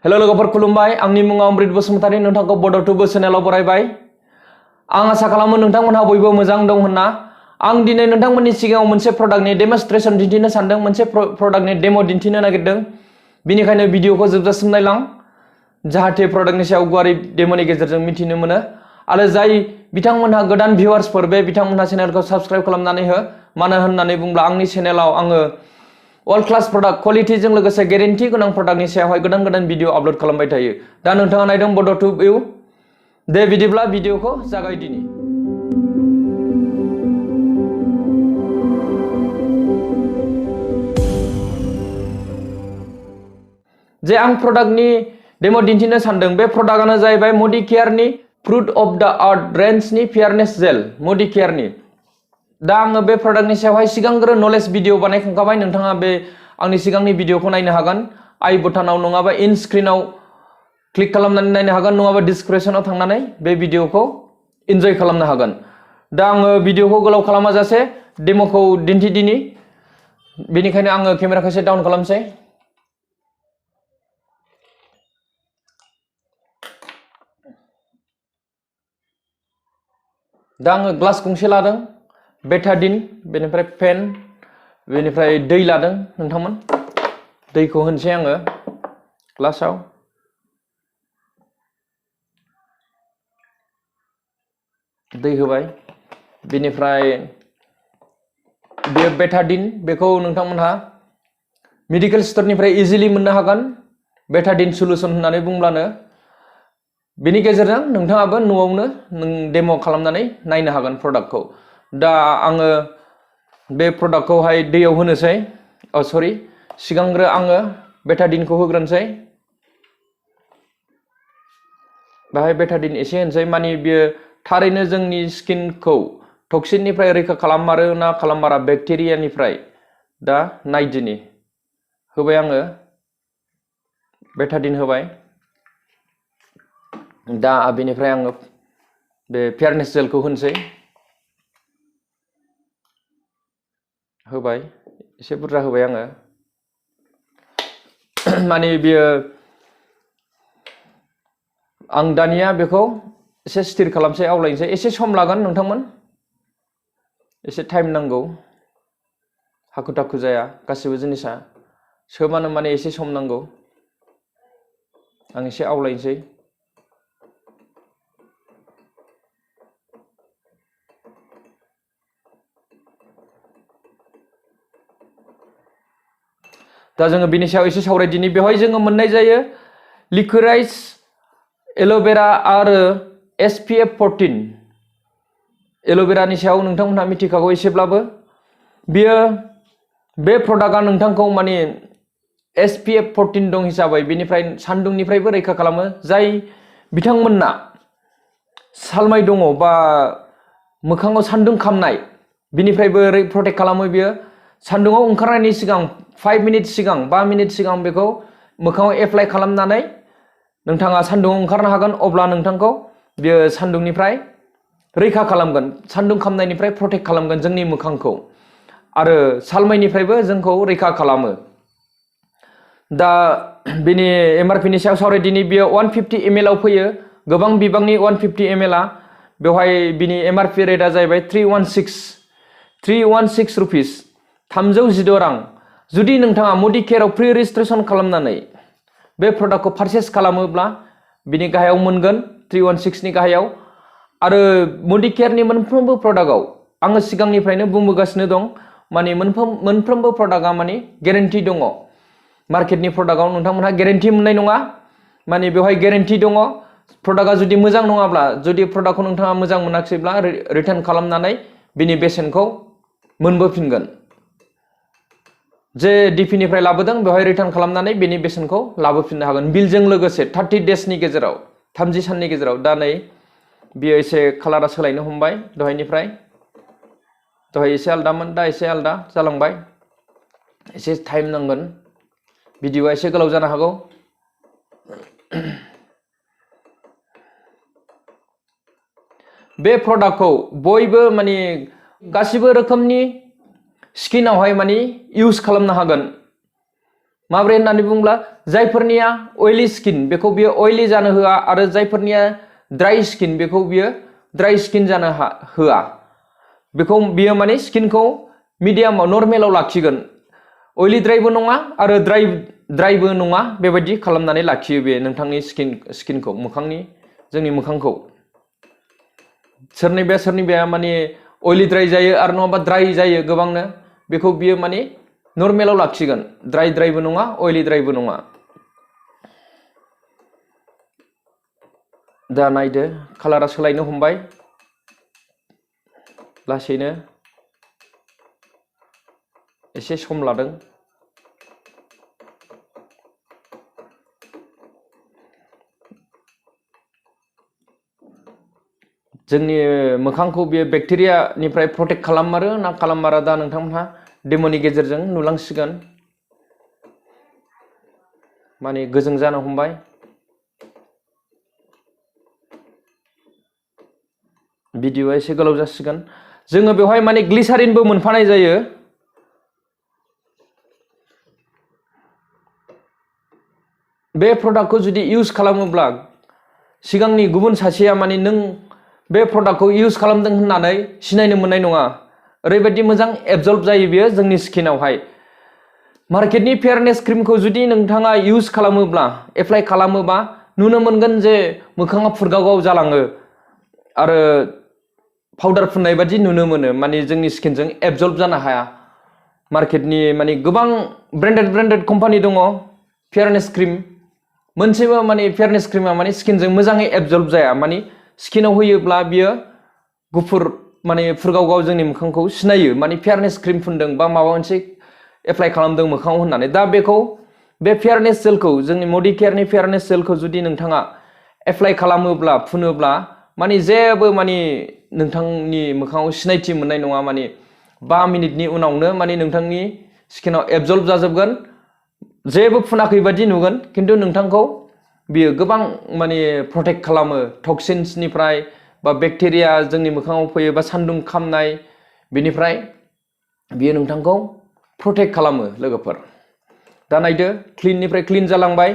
Hello लोगोफोर खुलुमबाय आंनि मुङा अमृत बसुमतारी नोंथांखौ बड'2 चेनेलाव बरायबाय आं आसा खालामो नोंथांमोनहा बयबो मोजां दं होनना आं दिनै नोंथांमोननि सिगाङाव मोनसे प्रडाक्टनि डेमनस्ट्रेशन दिन्थिनो सानदों मोनसे प्रडाक्टनि डेमो दिन्थिनो नागिरदों बिनिखायनो भिडिअखौ जोबजासिम नायलां जाहाथे प्रडाक्टनि सायाव गुवारै डेमोनि गेजेरजों मिथिनो मोनो आरो जाय बिथांमोनहा गोदान भिउवार्सफोर बे बिथांमोनहा चेनेलखौ साबस्क्राइब खालामनानै हो मानो होननानै बुंब्ला आंनि चेनेलाव आङो वर्ल्ड क्लास प्रडाक्ट क्वालिटिजों लोगोसे गेरेन्टि गोनां प्रडाक्टनि सायावहाय गोदान भिडिअ आपलोड खालामबाय थायो दा नोंथाङा नायदों बड'2 इउ दे बिदिब्ला भिडिअखौ जागायदिनि जे आं प्रडाक्टनि डेमो दिन्थिनो सानदों बे प्रडाक्टआनो जाहैबाय मडिकेयारनि फ्रुट अफ द आर्थ रेन्जनि फेयारनेस जेल मडिकेयारनि दा आङो बे प्रडाक्टनि सायावहाय सिगांग्रो नलेज भिडिअ बानायखांखाबाय नोंथाङा बे आंनि सिगांनि भिडिअखौ नायनो हागोन आई बटनाव नङाबा इन स्क्रिनाव क्लिक खालामनानै नायनो हागोन नङाबा डिसक्रिपशनाव थांनानै बे भिडिअखौ इन्जय खालामनो हागोन दा आङो भिडिअखौ गोलाव खालामाजासे डेमोखौ दिन्थिदिनि बेनिखायनो आङो केमेराखौ एसे डाउन खालामसै दा आङो ग्लास गंसे लादों बेटाडिन बेनिफ्राय पेन बेनिफ्राय दै लादों नोंथांमोन दैखौ होनसै आङो ग्लासाव दै होबाय बेनिफ्राय बे बेटाडिन बेखौ नोंथांमोनहा मेडिकेल स्टोरनिफ्राय इजिलि मोननो हागोन बेटाडिन सल्युशन होननानै बुंब्लानो बेनि गेजेरजों नोंथाङाबो न'आवनो डेम' खालामनानै नायनो हागोन प्रडाक्टखौ दा आङो बे प्रडाक्टखौहाय दैयाव होनोसै सरि सिगांग्रो आङो बेटाडिनखौ होग्रोनोसै बाहाय बेटाडिन एसे होनसै माने बियो थारैनो जोंनि स्किनखौ टक्सिननिफ्राय रैखा खालाममारो ना खालाममारा बेक्टेरियानिफ्राय दा नायदिनि होबाय आङो बेटाडिन होबाय दा बेनिफ्राय आङो बे फेयारनेस जेलखौ होनसै होबाय एसे बुरजा होबाय आङो माने बियो आं दानिया बेखौ एसे स्टिर खालामसै आवलायनोसै एसे सम लागोन नोंथांमोन एसे टाइम नांगौ हाखु दाखु जाया गासिबो जिनिसा सोबानो माने एसे सम नांगौ आं एसे आवलायनोसै दा जोङो बिनि सायाव एसे सावरायदिनि बेवहाय जोङो मोननाय जायो लिक्विराइज एल'भेरा आरो SPF 14 एल'भेरानि सायाव नोंथांमोनहा मिथिखागौ एसेब्लाबो बियो बे प्रडाक्टआ नोंथांखौ माने SPF 14 दं हिसाबै बेनिफ्राय सान्दुंनिफ्रायबो रैखा खालामो जाय बिथांमोनना सालमाय दङ बा मोखाङाव सान्दुं खामनाय बिनिफ्रायबो प्रटेक्ट खालामो बियो सान्दुङाव ओंखारनायनि सिगां 5 मिनिट सिगां 5 मिनिट सिगां बेखौ मोखाङाव एप्लाइ खालामनानै नोंथाङा सान्दुङाव ओंखारनो हागोन अब्ला नोंथांखौ बियो सान्दुंनिफ्राय रैखा खालामगोन सान्दुं खामनायनिफ्राय प्रटेक्ट खालामगोन जोंनि मोखांखौ आरो सालमायनिफ्रायबो जोंखौ रैखा खालामो दा बिनि MRP नि सायाव सावरायदिनि बियो 150 ml आव फैयो गोबां बिबांनि 150 ml आ बेवहाय बिनि MRP रेटआ जाहैबाय 316 रुपिस 316 रां जुदि नोंथाङा मडिकेयाराव प्रि रेजिस्ट्रेसन खालामनानै बे प्रडाक्टखौ पारचेस खालामोब्ला बिनि गाहायाव मोनगोन 316 नि गाहायाव आरो मडिकेयारनि मोनफ्रोमबो प्रडाक्टआव आङो सिगांनिफ्रायनो बुंबोगासिनो दं माने मोनफ्रोमबो प्रडाक्टआ माने गेरेन्टि दङ मार्केटनि प्रडाक्टआव नोंथांमोनहा गेरेन्टि मोननाय नङा माने बेवहाय गेरेन्टि दङ प्रडाक्टआ जुदि मोजां नङाब्ला जुदि प्रडाक्टखौ नोंथाङा मोजां मोनाखिसैब्ला रिटार्न खालामनानै बिनि बेसेनखौ मोनबोफिनगोन जे डिपिनिफ्राय लाबोदों बेवहाय रिटार्न खालामनानै बेनि बेसेनखौ लाबोफिननो हागोन बिलजों लोगोसे 30 डेजनि गेजेराव 30 साननि गेजेराव दा नै बियो एसे कालारा सोलायनो हमबाय दहाय एसे आलदामोन दा एसे आलदा जालांबाय एसे टाइम नांगोन भिडिअआ एसे गोलाव जानो हागौ बे प्रडाक्टखौ बयबो माने गासिबो रोखोमनि स्किनावहाय माने इउज खालामनो हागोन माब्रै होननानै बुङोब्ला जायफोरनिया अइली स्किन बेखौ बियो अइली जानो होआ आरो जायफोरनिया ड्राई स्किन बेखौ बियो ड्राई स्किन जानो होआ बेखौ बियो माने स्किनखौ मिडियामाव नर्मेलाव लाखिगोन अइली ड्राइबो नङा आरो ड्राइबो नङा बेबायदि खालामनानै लाखियो बे नोंथांनि स्किनखौ मोखांनि जोंनि मोखांखौ सोरनिबा माने अइली ड्राइ जायो आरो नङाबा ड्राइ जायो गोबांनो बेखौ बियो माने नर्मेलाव लाखिगोन ड्राइबो नङा अइली ड्राइबो नङा दा नायदो कालारा सोलायनो हमबाय लासैनो एसे सम लादों जोंनि मोखांखौ बियो बेक्टेरियानिफ्राय प्रटेक्ट खालाममारो ना खालाममारा दा नोंथांमोनहा डेमोनि गेजेरजों नुलांसिगोन माने गोजों जानो हमबाय भिडिअआ एसे गोलाव जासिगोन जोङो बेवहाय माने ग्लिसारिनबो मोनफानाय जायो बे प्रडाक्टखौ जुदि इउज खालामोब्ला सिगांनि गुबुन सासेया माने नों बे प्रडाक्टखौ इउज खालामदों होननानै सिनायनो मोननाय नङा ओरैबायदि मोजां एबजर्ब जायो बियो जोंनि स्किनावहाय मार्केटनि फेयारनेस क्रिमखौ जुदि नोंथाङा इउज खालामोब्ला एप्लाइ खालामोबा नुनो मोनगोन जे मोखाङा फुरगाव जालाङो आरो पाउडार फुननाय बादि नुनो मोनो माने जोंनि स्किनजों एबजर्ब जानो हाया मार्केटनि माने गोबां ब्रेन्डेड कम्पानि दङ फेयारनेस क्रिम मोनसेबो माने फेयारनेस क्रिमा माने स्किनजों मोजाङै एबजर्ब जाया माने स्किनाव होयोब्ला बियो गुफुर माने फुरगाव जोंनि मोखांखौ सिनायो माने फेयारनेस क्रिम फुनदों बा माबा मोनसे एप्लाइ खालामदों मोखाङाव होननानै दा बेखौ बे फेयारनेस जेलखौ जोंनि मडिकेयारनि फेयारनेस जेलखौ जुदि नोंथाङा एप्लाइ खालामोब्ला फुनोब्ला माने जेबो माने नोंथांनि मोखाङाव सिनायथि मोननाय नङा माने 5 मिनिटनि उनावनो माने नोंथांनि स्किनाव एबजर्ब जाजोबगोन जेबो फुनाखै बादि नुगोन किन्तु नोंथांखौ बियो गोबां माने प्रटेक्ट खालामो टक्सिन्सनिफ्राय बा बेक्टेरिया जोंनि मोखाङाव फैयो बा सान्दुं खामनाय बेनिफ्राय बियो नोंथांखौ प्रटेक्ट खालामो लोगोफोर दा नायदो क्लिननिफ्राय क्लिन जालांबाय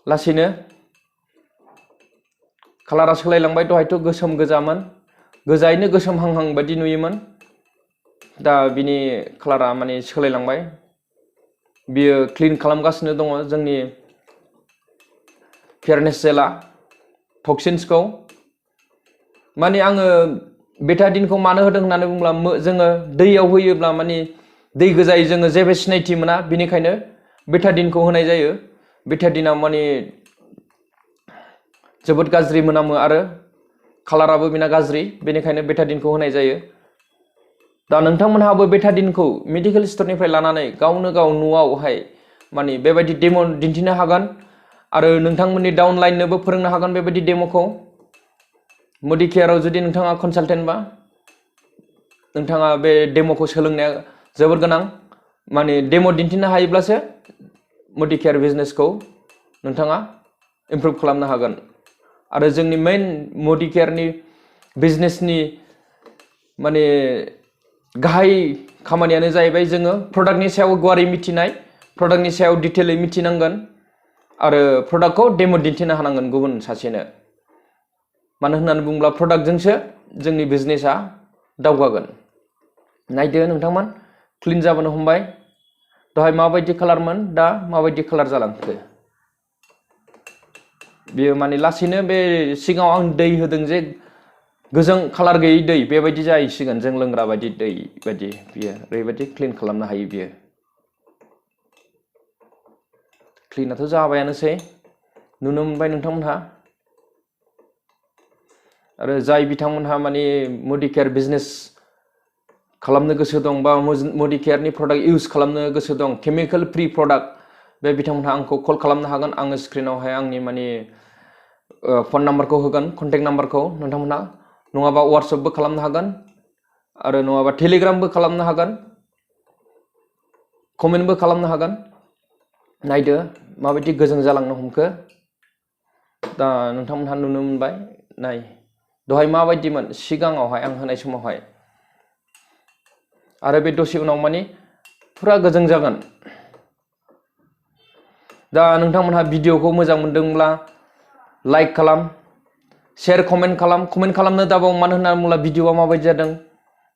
लासैनो कालारा सोलायलांबाय दहायथ' गोसोम गोजामोन गोजायैनो गोसोम हांहां बायदि नुयोमोन दा बिनि कालारा माने सोलायलांबाय बियो क्लिन खालामगासिनो दङ जोंनि फेयारनेस जेला टक्सिन्सखौ माने आङो बेटाडिनखौ मानो होदों होननानै बुंब्ला जोङो दैयाव होयोब्ला माने दै गोजायै जोङो जेबो सिनायथि मोना बेनिखायनो बेटाडिनखौ होनाय जायो बेटाडिना माने जोबोद गाज्रि मोनामो आरो कालाराबो बिना गाज्रि बेनिखायनो बेटाडिनखौ होनाय जायो दा नोंथांमोनहाबो बेटाडिनखौ मेडिकेल स्टरनिफ्राय लानानै गावनो गाव न'आवहाय माने बेबायदि डेम' दिन्थिनो हागोन आरो नोंथांमोननि डाउनलाइननोबो फोरोंनो हागोन बेबायदि डेम'खौ मडिकेयाराव जुदि नोंथाङा कनसालटेन्टबा नोंथाङा बे डेम'खौ सोलोंनाया जोबोर गोनां माने डेम' दिन्थिनो हायोब्लासो मडिकेयार बिजनेसखौ नोंथाङा इमप्रुभ खालामनो हागोन आरो जोंनि मेइन मडिकेयारनि बिजनेसनि माने गाहाय खामानियानो जाहैबाय जोङो प्रडाक्टनि सायाव गुवारै मिथिनाय प्रडाक्टनि सायाव डिटेलै मिथिनांगोन आरो प्रडाक्टखौ डेम' दिन्थिनो हानांगोन गुबुन सासेनो मानो होननानै बुङोब्ला प्रडाक्टजोंसो जोंनि बिजनेसा दावगागोन नायदो नोंथांमोन क्लिन जाबोनो हमबाय दहाय माबायदि कालारमोन दा माबायदि कालार जालांखो बियो माने लासैनो बे सिगाङाव आं दै होदों जे गोजों कालार गैयै दै बेबायदि जाहैसिगोन जों लोंग्रा बायदि दै बायदि बियो ओरैबायदि क्लिन खालामनो हायो बियो क्लिनाथ' जाबायानोसै नुनो मोनबाय नोंथांमोनहा आरो जाय बिथांमोनहा माने मडिकेयार बिजनेस खालामनो गोसो दं बा मडिकेयारनि प्रडाक्ट इउज खालामनो गोसो दं केमिकेल फ्रि प्रडाक्ट बे बिथांमोनहा आंखौ कल खालामनो हागोन आङो स्क्रिनावहाय आंनि माने फन नाम्बारखौ होगोन कन्टेक्ट नाम्बारखौ नोंथांमोनहा नङाबा वाट्सएपबो खालामनो हागोन आरो नङाबा टेलिग्रामबो खालामनो हागोन कमेन्टबो खालामनो हागोन नायदो माबायदि गोजों जालांनो हमखो दा नोंथांमोनहा नुनो मोनबाय नाय दहाय माबायदिमोन सिगाङावहाय आं होनाय समावहाय आरो बे दसे उनाव माने फुरा गोजों जागोन दा नोंथांमोनहा भिडिअखौ मोजां मोनदोंब्ला लाइक खालाम, शेयार कमेन्ट खालामनो दाबाव, मानो होनना बुङोब्ला भिडिअआ माबायदि जादों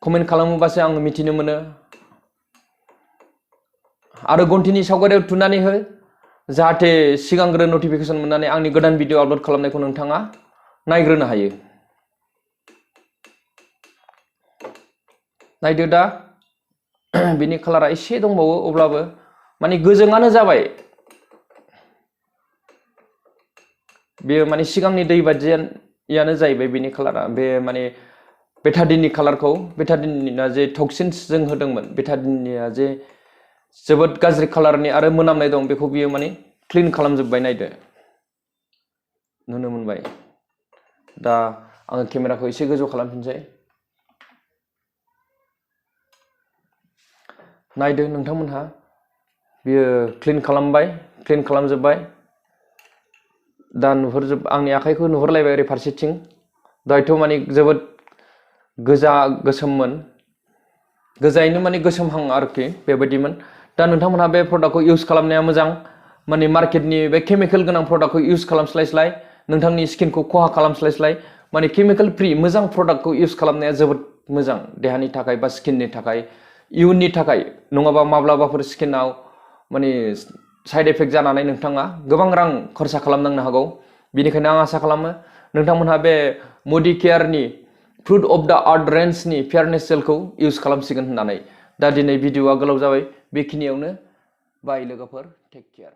कमेन्ट खालामोबासो आङो मिथिनो मोनो। आरो घन्टिनि सावगारियाव थुनानै हो, जाहाथे सिगांग्रो नटिफिकेसन मोननानै आंनि गोदान भिडिअ आपल'ड खालामनायखौ नोंथाङा नायग्रोनो हायो। नायदो दा बिनि कालारा एसे दंबावो, अब्लाबो माने गोजोंआनो जाबाय। बेयो माने सिगांनि दै बादियानो जाहैबाय बेनि कालारा। बे माने बेटाडिननि कालारखौ, बेटाडिनना जे टक्सिन्स जों होदोंमोन, बेटाडिननिया जे जोबोद गाज्रि कालारनि आरो मोनामनाय दं, बेखौ बियो माने क्लिन खालामजोब्बाय। नायदो, नुनो मोनबाय। दा आङो केमेराखौ एसे गोजौ खालामफिनसै। नायदो नोंथांमोनहा, बियो क्लिन खालामजोब्बाय। दा आंनि आखाइखौ नुहुरलायबाय ओरै फारसेथिं। दहायथ' माने जोबोद गोसोममोन, गोजायैनो माने गोसोमहां आरोखि, बेबायदिमोन। दा नोंथांमोनहा बे प्रडाक्टखौ इउज खालामनाया मोजां। माने मार्केटनि बे केमिकेल गोनां प्रडाक्टखौ इउज खालामस्लायस्लाय, नोंथांनि स्किनखौ खहा खालामस्लायस्लाय, माने केमिकेल फ्रि मोजां प्रडाक्टखौ इउज खालामनाया जोबोद मोजां देहानि थाखाय बा स्किननि थाखाय, इयुननि थाखाय। नङाबा माब्लाबाफोर स्किनाव माने साइड इफेक्ट जानानै नोंथाङा गोबां रां खरसा खालामनांनो हागौ। बेनिखायनो आं आसा खालामो नोंथांमोनहा बे मडिकेयारनि फ्रुट अफ द आर्थ रेन्जनि फेयारनेस जेलखौ इउज खालामसिगोन होननानै। दा दिनै भिडिअआ गोलाव जाबाय, बेखिनियावनो बाय लोगोफोर, टेक केयार।